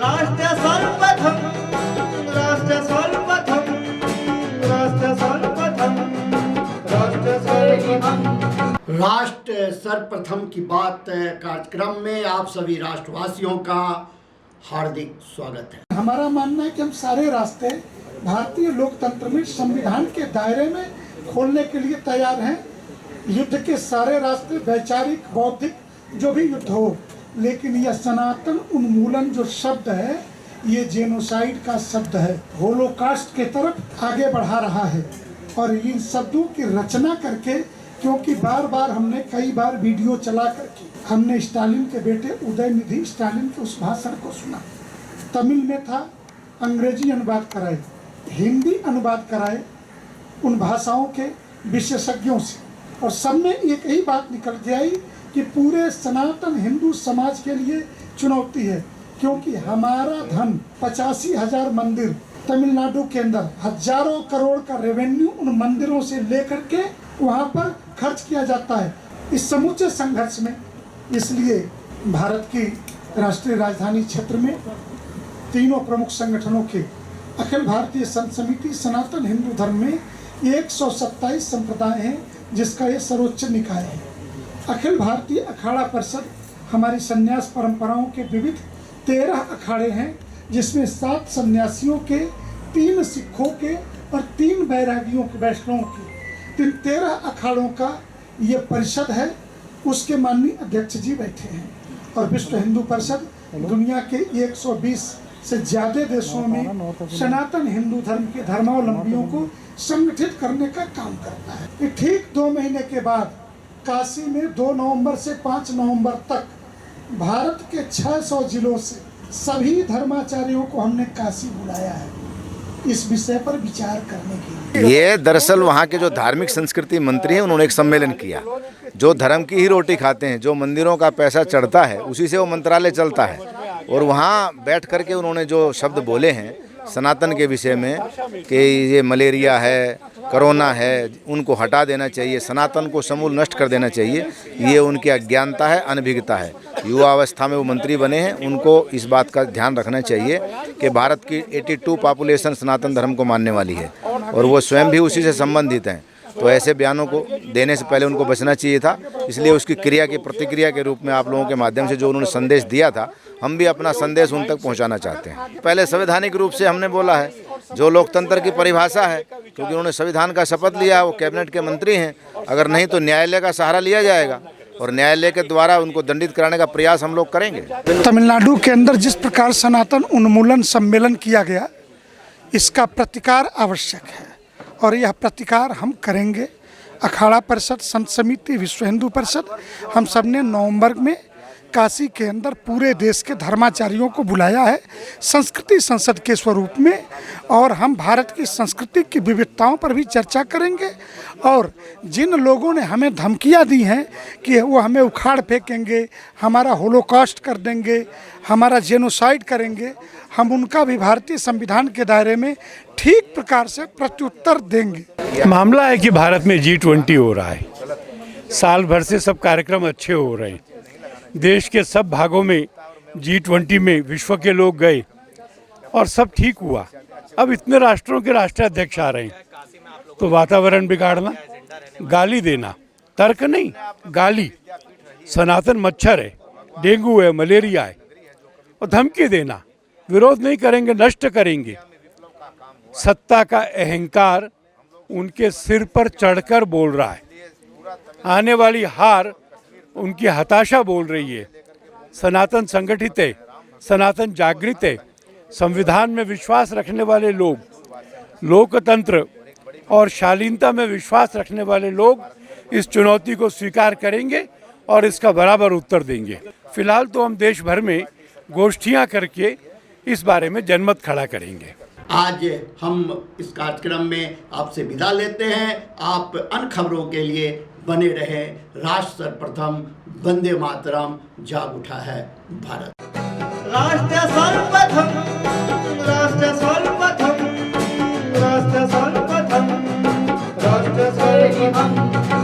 राष्ट्र सर्वप्रथम, राष्ट्र सर्वप्रथम, राष्ट्र सर्वप्रथम, राष्ट्र सर्वप्रथम। राष्ट्र सर्वप्रथम की बात कार्यक्रम में आप सभी राष्ट्रवासियों का हार्दिक स्वागत है। हमारा मानना है कि हम सारे रास्ते भारतीय लोकतंत्र में संविधान के दायरे में खोलने के लिए तैयार हैं। युद्ध के सारे रास्ते, वैचारिक, बौद्धिक, जो भी युद्ध हो, लेकिन यह सनातन उन्मूलन जो शब्द है, ये जेनोसाइड का शब्द है, होलोकास्ट के तरफ आगे बढ़ा रहा है। और इन शब्दों की रचना करके, क्योंकि बार बार हमने कई बार वीडियो चला करके हमने स्टालिन के बेटे उदयनिधि स्टालिन के उस भाषण को सुना। तमिल में था, अंग्रेजी अनुवाद कराए, हिंदी अनुवाद कराए उन भाषाओं के विशेषज्ञों से, और सब में एक ही बात निकल के आई कि पूरे सनातन हिंदू समाज के लिए चुनौती है, क्योंकि हमारा धन 85,000 मंदिर तमिलनाडु के अंदर, हजारों करोड़ का रेवेन्यू उन मंदिरों से लेकर के वहाँ पर खर्च किया जाता है इस समूचे संघर्ष में। इसलिए भारत की राष्ट्रीय राजधानी क्षेत्र में तीनों प्रमुख संगठनों के अखिल भारतीय संत समिति सनातन हिंदू धर्म में 127 संप्रदाय हैं, जिसका ये सर्वोच्च निकाय है। अखिल भारतीय अखाड़ा परिषद हमारी संन्यास परंपराओं के विविध 13 अखाड़े हैं, जिसमें 7 सन्यासियों के, 3 सिखों के और 3 बैरागियों के, वैष्णवों के, 13 अखाड़ों का ये परिषद है। उसके माननीय अध्यक्ष जी बैठे हैं। और विश्व हिंदू परिषद दुनिया के 120 से ज़्यादा देशों में सनातन हिंदू धर्म के धर्मावलंबियों को संगठित करने का काम करता है। कि ठीक 2 महीने के बाद काशी में 2 नवंबर से 5 नवंबर तक भारत के 600 जिलों से सभी धर्माचार्यों को हमने काशी बुलाया है इस विषय पर विचार करने के लिए। ये दरअसल वहाँ के जो धार्मिक संस्कृति मंत्री हैं, उन्होंने एक सम्मेलन किया। जो धर्म की ही रोटी खाते हैं, जो मंदिरों का पैसा चढ़ता है, उसी से वो मंत्रालय चलता है। और वहाँ बैठ करके उन्होंने जो शब्द बोले हैं सनातन के विषय में कि ये मलेरिया है, कोरोना है, उनको हटा देना चाहिए, सनातन को समूल नष्ट कर देना चाहिए, ये उनकी अज्ञानता है, अनभिज्ञता है। युवा अवस्था में वो मंत्री बने हैं, उनको इस बात का ध्यान रखना चाहिए कि भारत की 82 पॉपुलेशन सनातन धर्म को मानने वाली है और वो स्वयं भी उसी से संबंधित हैं। तो ऐसे बयानों को देने से पहले उनको बचना चाहिए था। इसलिए उसकी क्रिया की प्रतिक्रिया के रूप में आप लोगों के माध्यम से जो उन्होंने संदेश दिया था, हम भी अपना संदेश उन तक पहुंचाना चाहते हैं। पहले संवैधानिक रूप से हमने बोला है, जो लोकतंत्र की परिभाषा है, क्योंकि उन्होंने संविधान का शपथ लिया, वो कैबिनेट के मंत्री हैं। अगर नहीं तो न्यायालय का सहारा लिया जाएगा और न्यायालय के द्वारा उनको दंडित कराने का प्रयास हम लोग करेंगे। तमिलनाडु के अंदर जिस प्रकार सनातन उन्मूलन सम्मेलन किया गया, इसका प्रतिकार आवश्यक है और यह प्रतिकार हम करेंगे। अखाड़ा परिषद, संत समिति, विश्व हिंदू परिषद, हम सब ने नवंबर में काशी के अंदर पूरे देश के धर्माचार्यों को बुलाया है संस्कृति संसद के स्वरूप में, और हम भारत की संस्कृति की विविधताओं पर भी चर्चा करेंगे। और जिन लोगों ने हमें धमकियां दी हैं कि वो हमें उखाड़ फेंकेंगे, हमारा होलोकॉस्ट कर देंगे, हमारा जेनोसाइड करेंगे, हम उनका भी भारतीय संविधान के दायरे में ठीक प्रकार से प्रत्युत्तर देंगे। मामला है कि भारत में G20 हो रहा है, साल भर से सब कार्यक्रम अच्छे हो रहे हैं, देश के सब भागों में G20 में विश्व के लोग गए और सब ठीक हुआ। अब इतने राष्ट्रों के राष्ट्राध्यक्ष आ रहे हैं, तो वातावरण बिगाड़ना, गाली देना, तर्क नहीं, गाली, सनातन मच्छर है, डेंगू है, मलेरिया है, और धमकी देना, विरोध नहीं करेंगे, नष्ट करेंगे। सत्ता का अहंकार उनके सिर पर चढ़कर बोल रहा है। आने वाली हार उनकी हताशा बोल रही है। सनातन संगठित है, सनातन जागृत है, संविधान में विश्वास रखने वाले लोग, लोकतंत्र और शालीनता में विश्वास रखने वाले लोग इस चुनौती को स्वीकार करेंगे और इसका बराबर उत्तर देंगे। फिलहाल तो हम देश भर में गोष्ठियां करके इस बारे में जनमत खड़ा करेंगे। आज हम इस कार्यक्रम में आपसे विदा लेते हैं। आप अन्य खबरों के लिए बने रहे। राष्ट्र सर्वप्रथम, वंदे मातरम, जाग उठा है भारत। राष्ट्र सर्वप्रथम, राष्ट्र सर्वप्रथम, राष्ट्र सर्वप्रथम, राष्ट्र सर्वप्रथम।